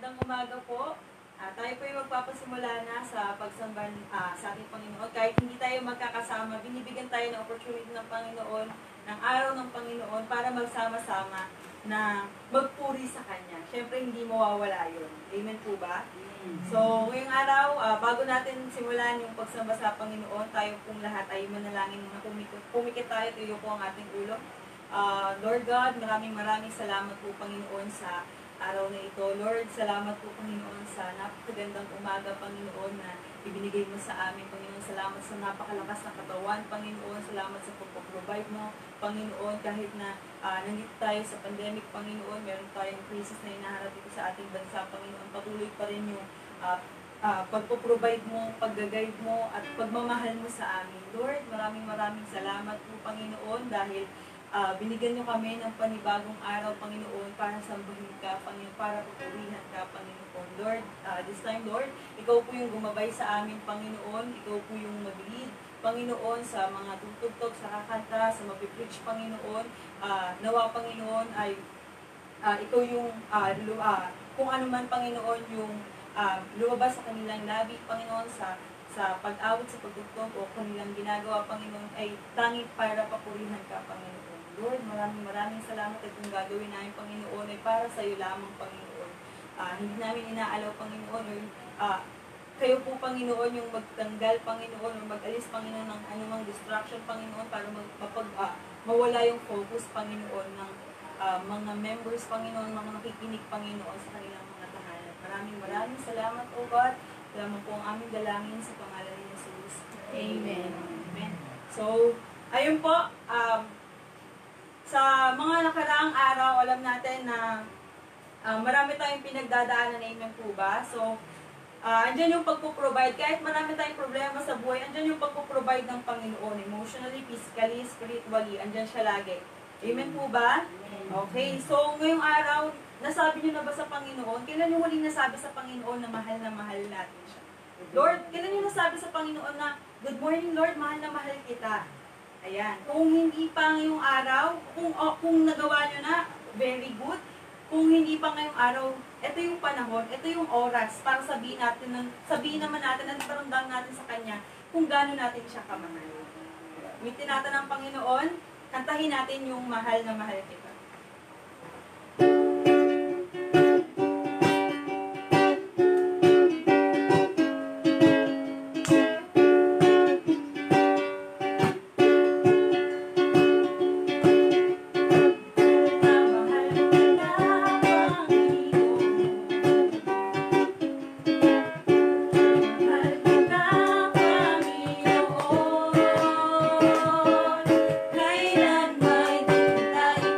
Magandang umaga po. Tayo po ay magpapasimula na sa pagsamba sa ating Panginoon. Kahit hindi tayo magkakasama, binibigyan tayo ng opportunity ng Panginoon, ng araw ng Panginoon para magsama-sama na magpuri sa Kanya. Siyempre, hindi mawawala yun. Amen po ba? So, ngayong araw, bago natin simulan yung pagsamba sa Panginoon, tayo pong lahat ay manalangin muna. Pumikit tayo, tuyo po ang ating ulo. Lord God, maraming salamat po, Panginoon, sa araw na ito. Lord, salamat po, Panginoon, sa napakagandang umaga, Panginoon, na ibinigay mo sa amin, Panginoon. Salamat sa napakalakas na katawan, Panginoon. Salamat sa pagpaprovide mo, Panginoon. Kahit na nandito tayo sa pandemic, Panginoon, meron tayong crisis na hinaharap dito sa ating bansa, Panginoon. Patuloy pa rin yung pagpaprovide mo, pag-guide mo, at pagmamahal mo sa amin. Lord, maraming salamat po, Panginoon, dahil binigyan nyo kami ng panibagong araw, Panginoon, para sambahin ka, Panginoon, para pupurihan ka, Panginoon. Lord, this time, Lord, ikaw po yung gumabay sa amin, Panginoon. Ikaw po yung mag-lead, Panginoon, sa mga tutugtog, sa kakanta, sa mapipreach, Panginoon. Nawa, Panginoon, ay ikaw yung, kung ano man, Panginoon, yung lumabas sa kanilang labi, Panginoon, sa pag-awit, sa pagtugtog, o kanilang ginagawa, Panginoon, ay tanging para papurihan ka, Panginoon. Lord, maraming salamat at yung gagawin namin, Panginoon, ay para sa iyo lamang, Panginoon. Hindi namin inaalaw, Panginoon, kayo po, Panginoon, yung magtanggal, Panginoon, o mag-alis, Panginoon, ng anumang distraction, Panginoon, para mawala yung focus, Panginoon, ng mga members, Panginoon, mga nakikinig, Panginoon, sa kanilang mga tahanan. Maraming salamat, O God. Salamat po ang aming dalangin sa pangalan ni Jesus. Amen. Amen. So, ayun po, sa mga nakaraang araw, alam natin na marami tayong pinagdadaanan, amen po ba? So, andyan yung pagpuprovide. Kahit marami tayong problema sa buhay, andyan yung pagpuprovide ng Panginoon. Emotionally, physically, spiritually, andyan siya lagi. Amen po ba? Okay, so ngayong araw, nasabi niyo na ba sa Panginoon? Kailan yung huling nasabi sa Panginoon na mahal natin siya? Lord, kailan yung nasabi sa Panginoon na, good morning Lord, mahal na mahal kita? Ayan. Kung hindi pa ngayong araw, kung nagawa nyo na, very good. Kung hindi pa ngayong araw, ito yung panahon, ito yung oras para sabihin naman natin at paramdam natin sa Kanya kung gaano natin siya kamahal. Mitin natin ang Panginoon, kantahin natin yung mahal na mahal kita. Kailan may di tayo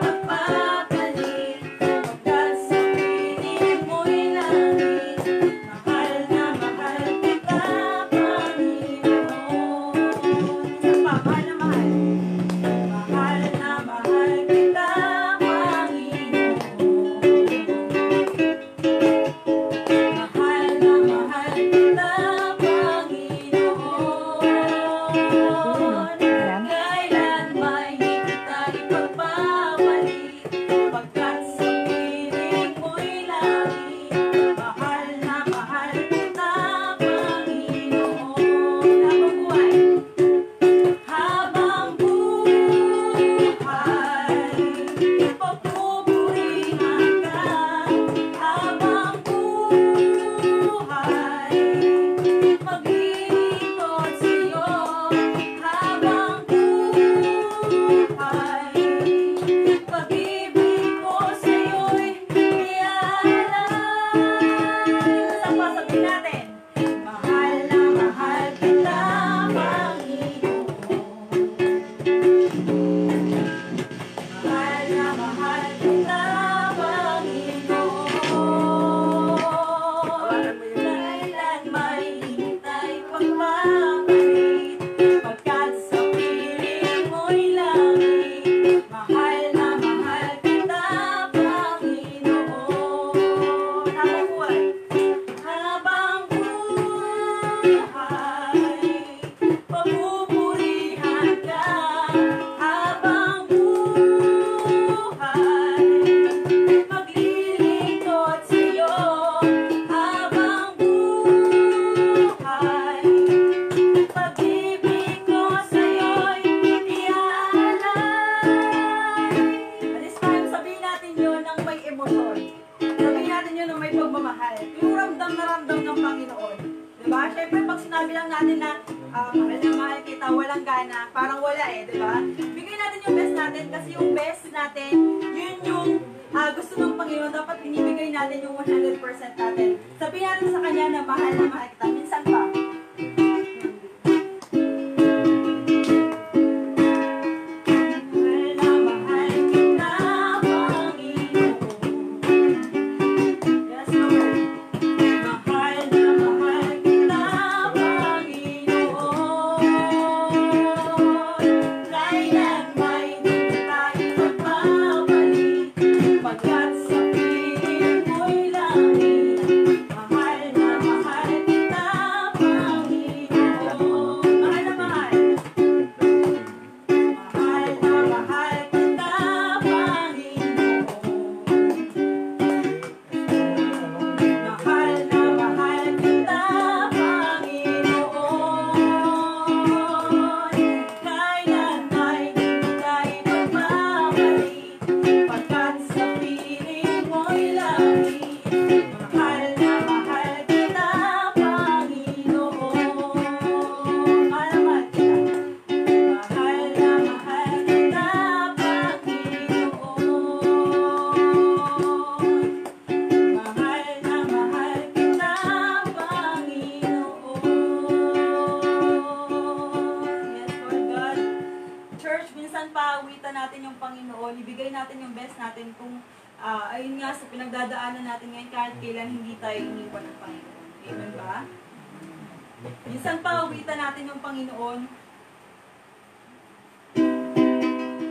ng may emosyon. Sabihin natin yun ng may pagmamahal. Yung ramdam na ramdam ng Panginoon. Diba? Siyempre, pag sinabi lang natin na mahal na mahal kita, walang gana, parang wala eh, diba? Bigay natin yung best natin kasi yung best natin, yun yung gusto ng Panginoon. Dapat binibigay natin yung 100% natin. Sabihin natin sa Kanya na mahal kita. Minsan pa. Ayun nga, sa pinagdadaanan natin ngayon, kahit kailan hindi tayo iniwan ng Panginoon. Amen ba? Minsan pa, awitan natin yung Panginoon.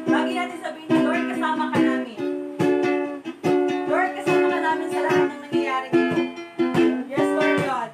Lagi natin sabihin na, Lord, kasama ka namin. Lord, kasama ka namin sa lahat ng nangyayari dito. Yes, Lord God.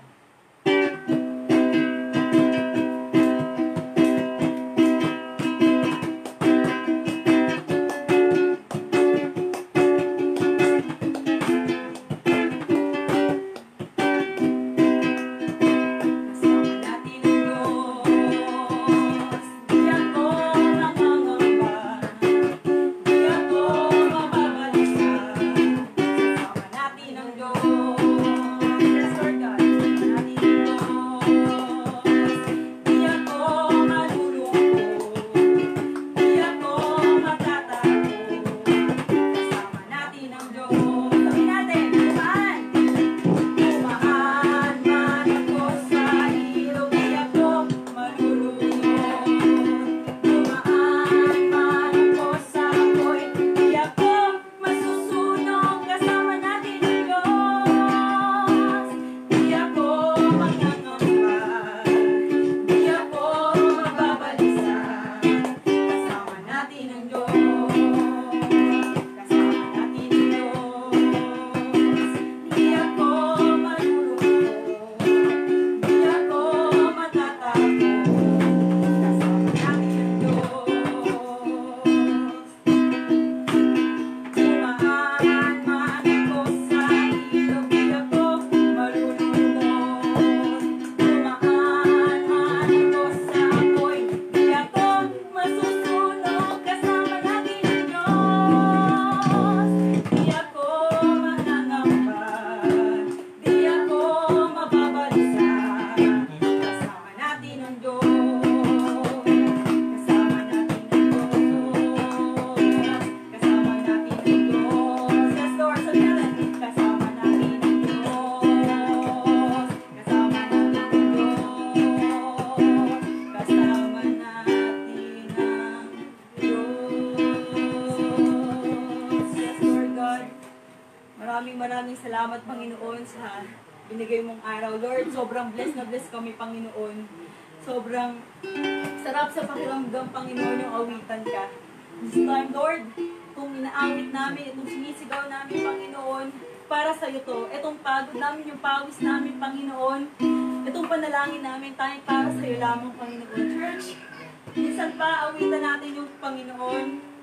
Maraming salamat, Panginoon, sa binigay mong araw. Lord, sobrang blessed na blessed kami, Panginoon. Sobrang sarap sa pakiramdam, Panginoon, yung awitan ka. This time, Lord, itong inaawit namin, itong sinisigaw namin, Panginoon, para sa iyo to. Itong pagod namin, yung pawis namin, Panginoon. Itong panalangin namin, tayong para sa iyo lamang, Panginoon. Church, minsan pa, awitan natin yung Panginoon.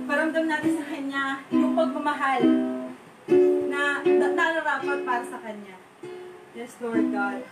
Paramdam natin sa Kanya yung pagmamahal na nararapat para sa Kanya. Yes, Lord God.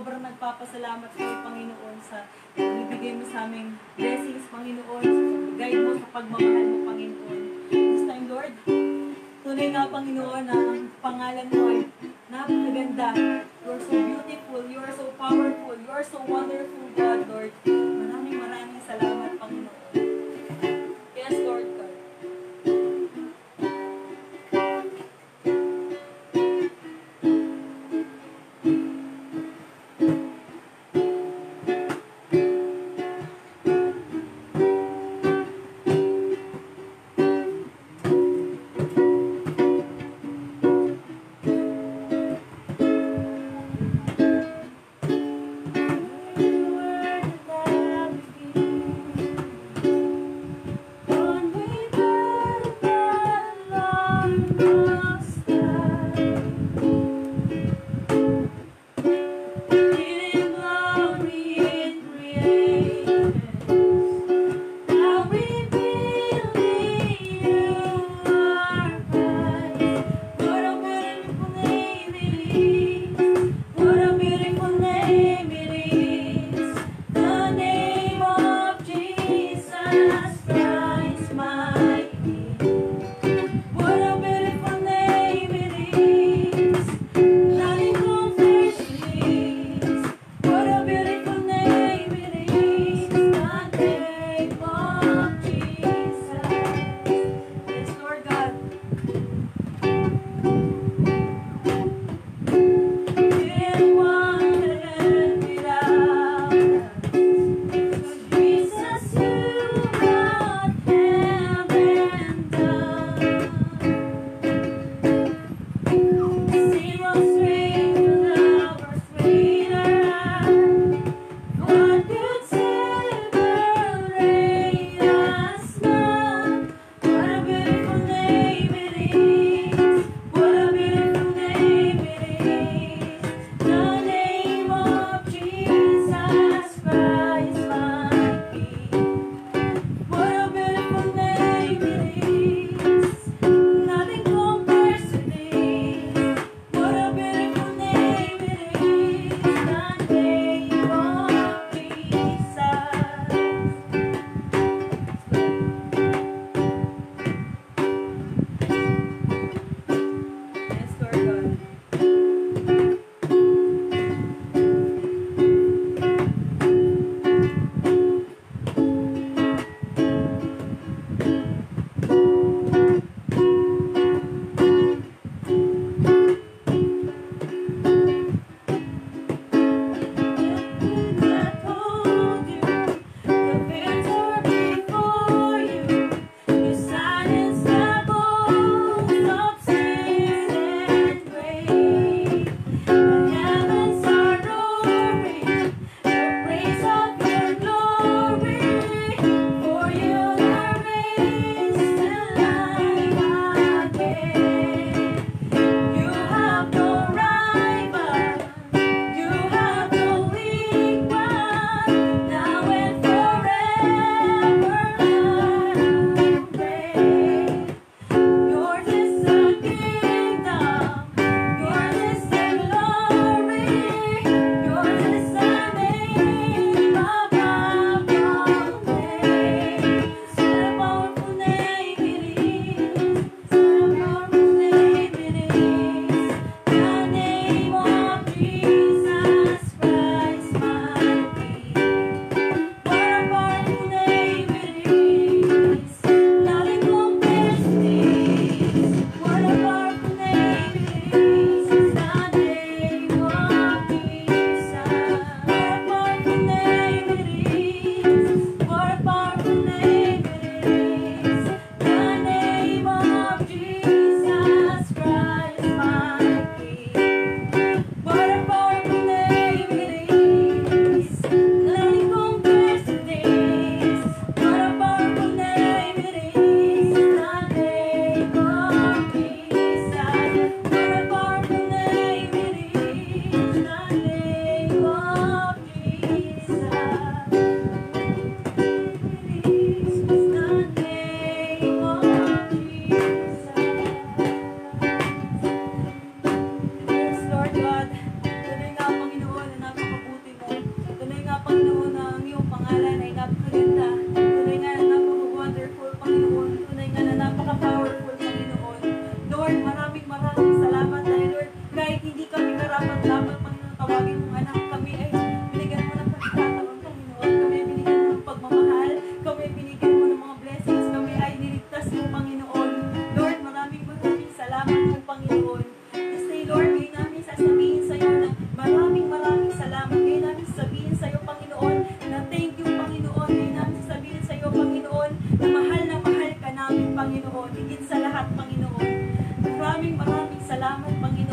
sobrang nagpapasalamat sa iyo, Panginoon, sa ibigay mo sa aming blessings, Panginoon, sa guide mo, sa pagmamahal mo, Panginoon. This time, Lord, tunay nga, Panginoon, na ang pangalan mo ay napakaganda. You are so beautiful, you are so powerful, you are so wonderful, God, Lord. Maraming salamat, Panginoon. Yes, Lord God.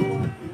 Panginoon.